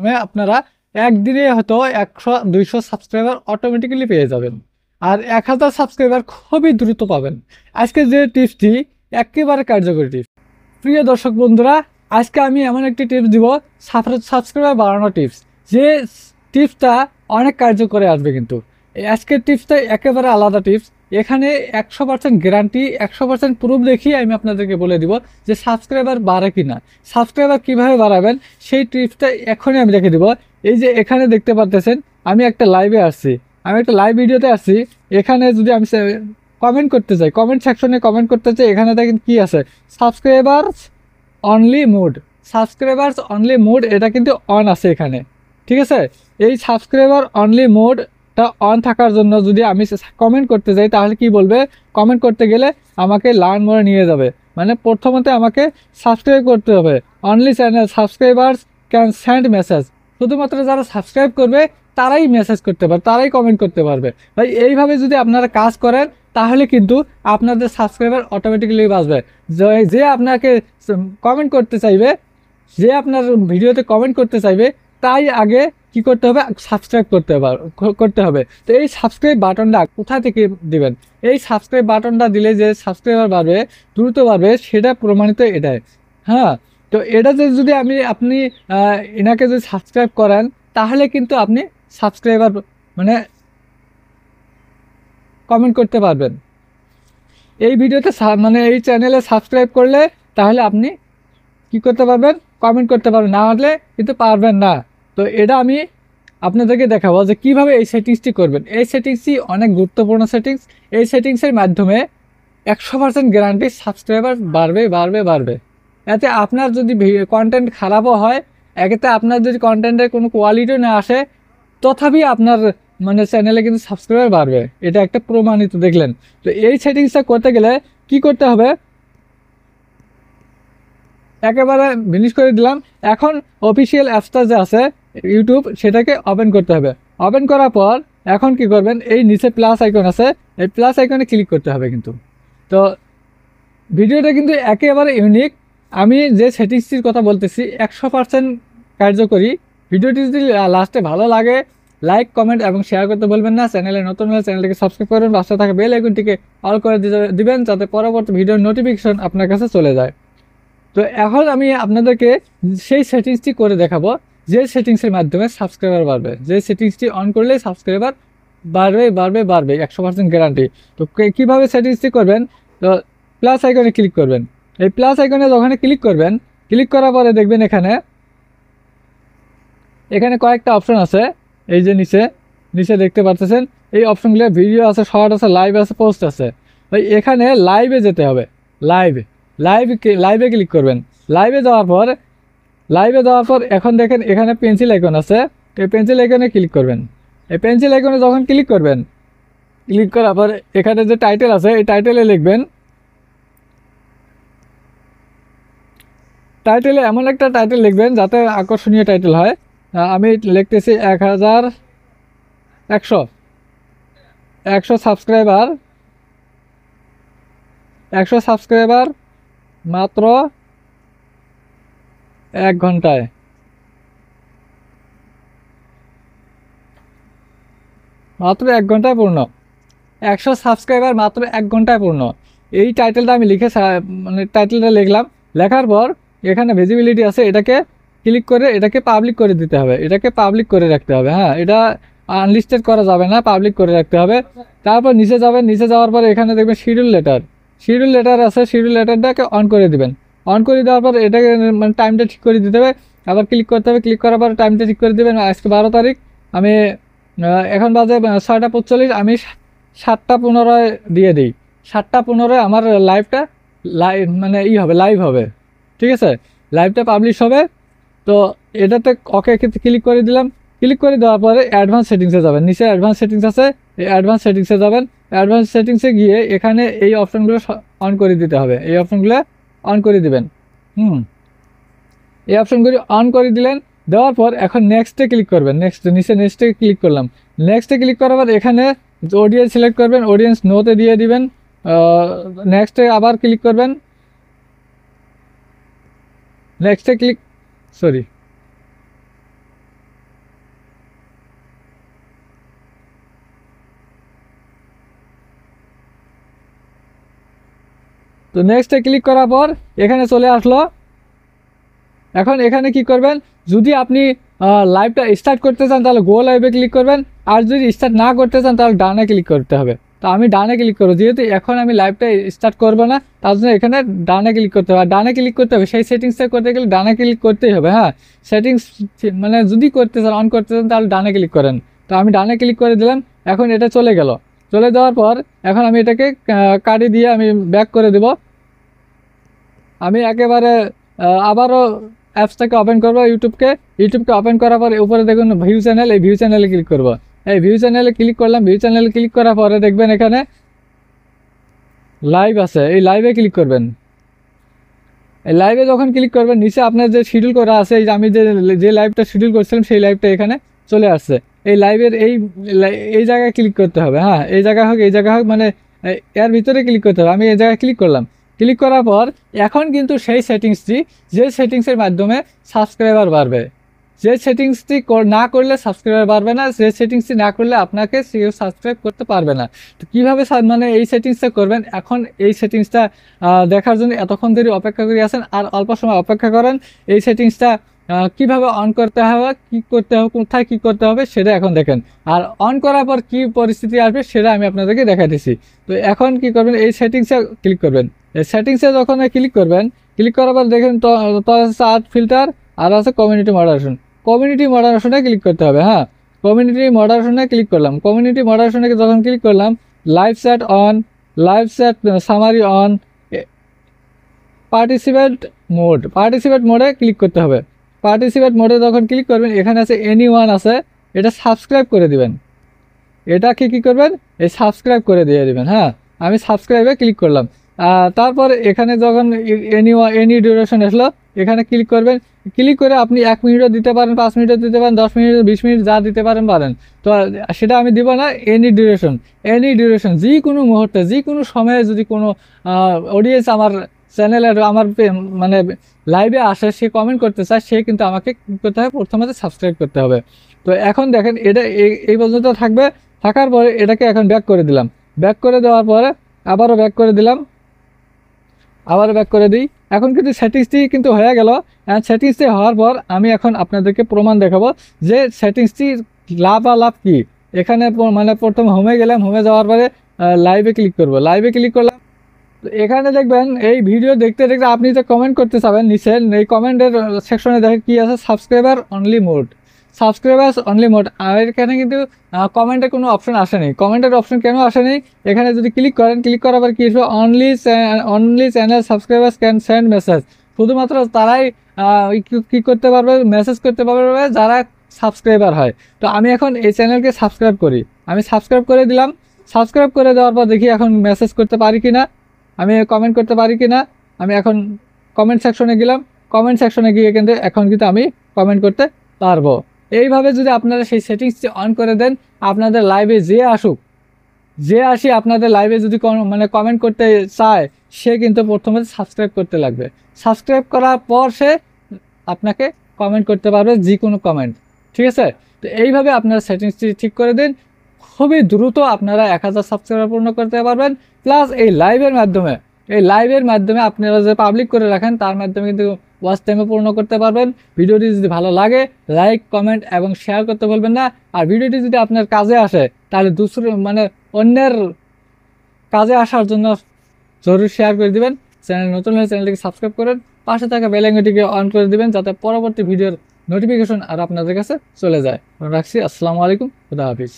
মাধ্যমে আপনারা একদিনে হয়তো 100-200 সাবস্ক্রাইবার অটোমেটিক্যালি পেয়ে যাবেন, আর 1000 সাবস্ক্রাইবার খুবই দ্রুত পাবেন। আজকে যে টিপসটি একেবারে কার্যকরী টিপস। প্রিয় দর্শক বন্ধুরা, আজকে আমি এমন একটি টিপস দিব, সাবস্ক্রাইবার বাড়ানোর টিপস, যে টিপসটা অনেক কার্যকরী আসবে। কিন্তু আজকের টিপসটা একেবারে আলাদা টিপস। এখানে 100% গ্যারান্টি, 100% প্রুফ দেখিয়ে আমি আপনাদেরকে বলে দিব যে সাবস্ক্রাইবার বাড়ে কিনা, সাবস্ক্রাইবার কিভাবে বাড়াবেন সেই টিপসটা এখনই আমি দেখে দিব। এই যে এখানে দেখতে পাচ্ছেন আমি একটা লাইভে আসছি, আমি একটা লাইভ ভিডিওতে আসছি। এখানে যদি আমি কমেন্ট করতে চাই, কমেন্ট সেকশনে কমেন্ট করতে চাই, এখানে দেখেন কি আছে, subscribers only mode, subscribers only mode, এটা কিন্তু অন আছে এখানে। ঠিক আছে, এই সাবস্ক্রাইবার অনলি মোডটা অন থাকার জন্য যদি আমি কমেন্ট করতে যাই তাহলে কি বলবে, কমেন্ট করতে গেলে আমাকে লার্ন মোডে নিয়ে যাবে। মানে প্রথমত আমাকে সাবস্ক্রাইব করতে হবে। Only channel subscribers can send message, শুধুমাত্র যারা সাবস্ক্রাইব করবে তারাই মেসেজ করতে পারবে, তারাই কমেন্ট করতে পারবে। ভাই এইভাবে যদি আপনারা কাজ করেন তাহলে কিন্তু আপনাদের সাবস্ক্রাইবার অটোমেটিক্যালি বাড়বে। যে আপনাকে কমেন্ট করতে চাইবে, যে আপনার ভিডিওতে কমেন্ট করতে চাইবে, তাই আগে কি করতে হবে, সাবস্ক্রাইব করতে হবে। তো এই সাবস্ক্রাইব বাটনটা কোথা থেকে দিবেন, এই সাবস্ক্রাইব বাটনটা দিলে যে সাবস্ক্রাইবার বাড়বে, দ্রুত বাড়বে, সেটা প্রমাণিত এটাই। হ্যাঁ, তো এটা যদি আপনি এনাকে যদি সাবস্ক্রাইব করেন তাহলে কিন্তু আপনি সাবস্ক্রাইবার মানে কমেন্ট করতে পারবেন। এই ভিডিওতে মানে এই চ্যানেলে সাবস্ক্রাইব করলে তাহলে আপনি কি করতে পারবেন, কমেন্ট করতে পারবেন, না হলে কিন্তু পারবেন না। তো এটা আমি আপনাদেরকে দেখাবো যে কিভাবে এই সেটিংসটি করবেন। এই সেটিংসটি অনেক গুরুত্বপূর্ণ সেটিংস। এই সেটিংসের মাধ্যমে 100% গ্যারান্টি সাবস্ক্রাইবার বাড়বে বাড়বে বাড়বে। এতে আপনার যদি কন্টেন্ট খারাপও হয়, এতে আপনার যদি কন্টেন্টের কোনো কোয়ালিটিও না আসে, তথাপি আপনার মানে চ্যানেলে কিন্তু সাবস্ক্রাইবার বাড়বে, এটা একটা প্রমাণিত, দেখলেন। তো এই সেটিংসটা করতে গেলে কি করতে হবে, একেবারে ফিনিশ করে দিলাম। এখন অফিসিয়াল অ্যাপসটা যে আছে ইউটিউব, সেটাকে ওপেন করতে হবে। ওপেন করার পর এখন কি করবেন, এই নিচে প্লাস আইকন আছে, এই প্লাস আইকনে ক্লিক করতে হবে কিন্তু। তো ভিডিওটা কিন্তু একেবারে ইউনিক। আমি যে সেটিংসটির কথা বলতেছি 100% কার্যকরী। ভিডিওটি যদি লাস্টে ভালো লাগে, লাইক কমেন্ট এবং শেয়ার করতে বলবেন না। চ্যানেলে নতুন হলে চ্যানেলটিকে সাবস্ক্রাইব করবেন, পাশে থাকা বেল আইকনটিকে অল করে দিবেন, যাতে পরবর্তী ভিডিওর নোটিফিকেশন আপনার কাছে চলে যায়। তো এখন আমি আপনাদেরকে সেই সেটিংসটি করে দেখাবো, যে সেটিংসের মাধ্যমে সাবস্ক্রাইবার বাড়বে, যে সেটিংসটি অন করলে সাবস্ক্রাইবার বাড়বে বাড়বে বাড়বে, 100% গ্যারান্টি। তো কীভাবে সেটিংসটি করবেন, তো প্লাস আইকনে ক্লিক করবেন। এই প্লাস আইকনে যখন ক্লিক করবেন, ক্লিক করার পরে দেখবেন এখানে কয়েকটা অপশন আছে। এই যে নিচে নিচে দেখতে পাচ্ছেন এই অপশনগুলো, ভিডিও আছে, শর্ট আছে, লাইভ আছে, পোস্ট আছে। ভাই এখানে লাইভে যেতে হবে, লাইভে ক্লিক করবেন। লাইভে যাওয়ার পর এখন দেখেন এখানে পেন্সিল আইকন আছে, এই পেন্সিল আইকনে ক্লিক করবেন। এই পেন্সিল আইকনে যখন ক্লিক করবেন, ক্লিক করার পর এখানে যে টাইটেল আছে এই টাইটেলে লিখবেন, টাইটেলে এমন একটা টাইটেল লিখবেন যাতে আকর্ষণীয় টাইটেল হয়। আমি লিখতেছি 100 সাবস্ক্রাইবার, 100 সাবস্ক্রাইবার মাত্র 1 ঘন্টায়, মাত্র 1 ঘন্টায় পূর্ণ। 100 সাবস্ক্রাইবার মাত্র 1 ঘন্টায় পূর্ণ। এই টাইটেলটা আমি মানে টাইটেলটা লিখলাম। লেখার পর এখানে ভিজিবিলিটি আছে, এটাকে ক্লিক করে এটাকে পাবলিক করে দিতে হবে, এটাকে পাবলিক করে রাখতে হবে। হ্যাঁ, এটা আনলিস্টেড করা যাবে না, পাবলিক করে রাখতে হবে। তারপর নিচে যাবেন, নিচে যাওয়ার পর এখানে দেখবেন শিডিউল লেটার আছে, শিডিউল লেটারটাকে অন করে দিবেন। অন করে দেওয়ার পর এটাকে মানে টাইমটা ঠিক করে দিতে হবে, আবার ক্লিক করতে হবে। ক্লিক করার পর টাইমটা ঠিক করে দেবেন। আজকে 12 তারিখ, আমি এখন বাজে 6টা 45, আমি 7টা 15 দিয়ে দিই। 7টা 15 আমার লাইভটা মানে হবে, লাইভ হবে। ঠিক আছে, লাইভটা পাবলিশ হবে। তো এটাতে ওকে ক্লিক করে দিলাম। ক্লিক করে দেওয়ার পরে অ্যাডভান্স সেটিংসে যাবেন, নিচে অ্যাডভান্স সেটিংস আছে, এই অ্যাডভান্স সেটিংসে যাবেন। অ্যাডভান্স সেটিংসে গিয়ে এখানে এই অপশনগুলো অন করে দিতে হবে, এই অপশনগুলো অন করে দিবেন। এই অপশনগুলি অন করে দিলেন। দেওয়ার পর এখন নেক্সটে ক্লিক করবেন, নেক্সটে ক্লিক করলাম। নেক্সটে ক্লিক করার পর এখানে অডিয়েন্স সিলেক্ট করবেন, অডিয়েন্স নোতে দিয়ে দিবেন। নেক্সটে আবার ক্লিক করবেন, নেক্সটে ক্লিক তো নেক্সটে ক্লিক করার পর এখানে চলে আসলো। এখন এখানে কি করবেন, যদি আপনি লাইভটা স্টার্ট করতে চান তাহলে গো লাইভে ক্লিক করবেন, আর যদি স্টার্ট না করতে চান তাহলে ডানে ক্লিক করতে হবে। তো আমি ডানে ক্লিক করবো, যেহেতু এখন আমি লাইভটা স্টার্ট করবো না, তার জন্য এখানে ডানে ক্লিক করতে হবে। আর ডানে ক্লিক করতে হবে, সেই সেটিংসটা করতে গেলে ডানে ক্লিক করতেই হবে। হ্যাঁ, সেটিংস মানে যদি করতে চান, অন করতে চান, তাহলে ডানে ক্লিক করেন। তো আমি ডানে ক্লিক করে দিলাম, এখন এটা চলে গেল। চলে যাওয়ার পর এখন আমি এটাকে কাটি দিয়ে আমি ব্যাক করে দেব। আমি একেবারে আবারও অ্যাপসটাকে ওপেন করবো, ইউটিউবকে ওপেন করার পরে উপরে দেখুন ভিউ চ্যানেল, এই ভিউ চ্যানেলে ক্লিক করবো। এই ভিউ চ্যানেলে ক্লিক করলাম। ভিউ চ্যানেলে ক্লিক করার পরে দেখবেন এখানে লাইভ আছে, এই লাইভে ক্লিক করবেন। এই লাইভে যখন ক্লিক করবেন, নিচে আপনার যে শিডিউল করা আছে, এই যে আমি যে লাইভটা শিডিউল করছিলাম সেই লাইভটা এখানে চলে আসছে। এই লাইভের এই জায়গায় ক্লিক করতে হবে। হ্যাঁ, এই জায়গায় হোক, এই জায়গায় হোক, মানে এর ভিতরে ক্লিক করতে হবে। আমি এই জায়গায় ক্লিক করলাম। ক্লিক করার পর এখন কিন্তু সেই সেটিংসটি, যে সেটিংসের মাধ্যমে সাবস্ক্রাইবার বাড়বে, যে সেটিংসটি না করলে সাবস্ক্রাইবার বাড়বে না, যে সেটিংসটি না করলে আপনাকে কেউ সাবস্ক্রাইব করতে পারবে না। তো কীভাবে মানে এই সেটিংসটা করবেন, এখন এই সেটিংসটা দেখার জন্য এতক্ষণ ধরে অপেক্ষা করে আছেন, আর অল্প সময় অপেক্ষা করেন। এই সেটিংসটা কিভাবে অন করতে হবে, কি করতে হবে, কোথায় কি করতে হবে সেটা এখন দেখেন। আর অন করার পর কি পরিস্থিতি আসবে সেটা আমি আপনাদেরকে দেখা দিচ্ছি। তো এখন কি করবেন, এই সেটিংসে ক্লিক করবেন। এই সেটিংসে যখন ক্লিক করবেন, ক্লিক করার পর দেখেন তো আর্ট ফিল্টার আর আছে কমিউনিটি মডারেশন। কমিউনিটি মডারেশনে ক্লিক করতে হবে। হ্যাঁ, কমিউনিটি মডারেশনে ক্লিক করলাম। কমিউনিটি মডারেশনে যখন ক্লিক করলাম, live chat on, live chat summary on, participate মোডে ক্লিক করতে হবে। পার্টিসিপেট মোডে যখন ক্লিক করবেন, এখানে আছে এনি ওয়ান আছে, এটা সাবস্ক্রাইব করে দিবেন। এটাকে কি করবেন, এই সাবস্ক্রাইব করে দিয়ে দিবেন। হ্যাঁ, আমি সাবস্ক্রাইবে ক্লিক করলাম। তারপর এখানে যখন এনি ডিউরেশন আসলো, এখানে ক্লিক করবেন। ক্লিক করে আপনি 1 মিনিটও দিতে পারেন, 5 মিনিটও দিতে পারেন, 10 মিনিট, 20 মিনিট, যা দিতে পারেন। তো সেটা আমি দিব না। এনি ডিউরেশন যে কোনো মুহূর্তে, যে কোনো সময়ে যদি কোনো অডিয়েন্স আমার চ্যানেলের, আমার মানে লাইভে আসে, সে কমেন্ট করতে চায়, সে কিন্তু আমাকে কী করতে হবে, প্রথমে সাবস্ক্রাইব করতে হবে। তো এখন দেখেন এটা এই পর্যন্ত থাকবে। থাকার পরে এটাকে এখন ব্যাক করে দিলাম। ব্যাক করে দেওয়ার পরে আবারও ব্যাক করে দিলাম, আবারও ব্যাক করে দিই। এখন কিন্তু সেটিংসটি কিন্তু হয়ে গেল। সেটিংসটি হওয়ার পর আমি এখন আপনাদেরকে প্রমাণ দেখাবো যে সেটিংসটি লাভ কি। এখানে মানে প্রথম হোমে গেলাম, হোমে যাওয়ার পরে লাইভে ক্লিক করব। লাইভে ক্লিক করলাম। তো এখানে দেখবেন এই ভিডিও দেখতে দেখতে আপনি যে কমেন্ট করতে চাবেন, নিচে এই কমেন্টের সেকশনে দেখেন কি আছে, সাবস্ক্রাইবার অনলি মোড। আর এখানে কিন্তু কমেন্টের কোনো অপশন আসেনি। কমেন্টের অপশন কেন আসেনি, এখানে যদি ক্লিক করেন, ক্লিক করার পর কি আসবে, only channel subscribers can send message. শুধুমাত্র তারাই কি করতে পারবে, মেসেজ করতে পারবে যারা সাবস্ক্রাইবার হয়। তো আমি এখন এই চ্যানেলকে সাবস্ক্রাইব করি, আমি সাবস্ক্রাইব করে দিলাম। সাবস্ক্রাইব করে দেওয়ার পর দেখি এখন মেসেজ করতে পারি কি না, আমি কমেন্ট করতে পারি কি না। আমি এখন কমেন্ট সেকশনে গেলাম। কমেন্ট সেকশনে গিয়ে কিন্তু এখন কিন্তু আমি কমেন্ট করতে পারবো। এইভাবে যদি আপনারা সেই সেটিংসটি অন করে দেন, আপনাদের লাইভে যে আসি আপনাদের লাইভে যদি মানে কমেন্ট করতে চায়, সে কিন্তু প্রথমে সাবস্ক্রাইব করতে লাগবে। সাবস্ক্রাইব করার পর সে আপনাকে কমেন্ট করতে পারবে, যে কোনো কমেন্ট। ঠিক আছে? তো এইভাবে আপনারা সেটিংসটি ঠিক করে দিন। খুবই দ্রুত আপনারা 1000 সাবস্ক্রাইবার পূর্ণ করতে পারবেন। প্লাস এই লাইভের মাধ্যমে আপনারা যে পাবলিক করে রাখেন, তার মাধ্যমে কিন্তু ওয়াচ টাইমে পূর্ণ করতে পারবেন। ভিডিওটি যদি ভালো লাগে, লাইক, কমেন্ট এবং শেয়ার করতে বলবেন না। আর ভিডিওটি যদি আপনার কাজে আসে, তাহলে মানে অন্যের কাজে আসার জন্য জরুরি শেয়ার করে দিবেন। চ্যানেল নতুন হলে চ্যানেলটিকে সাবস্ক্রাইব করেন, পাশে থাকা বেল আইকনটিকে অন করে দিবেন, যাতে পরবর্তী ভিডিওর নোটিফিকেশন আর আপনাদের কাছে চলে যায়। রাখছি। আসসালামু আলাইকুম, খুদা হাফিজ।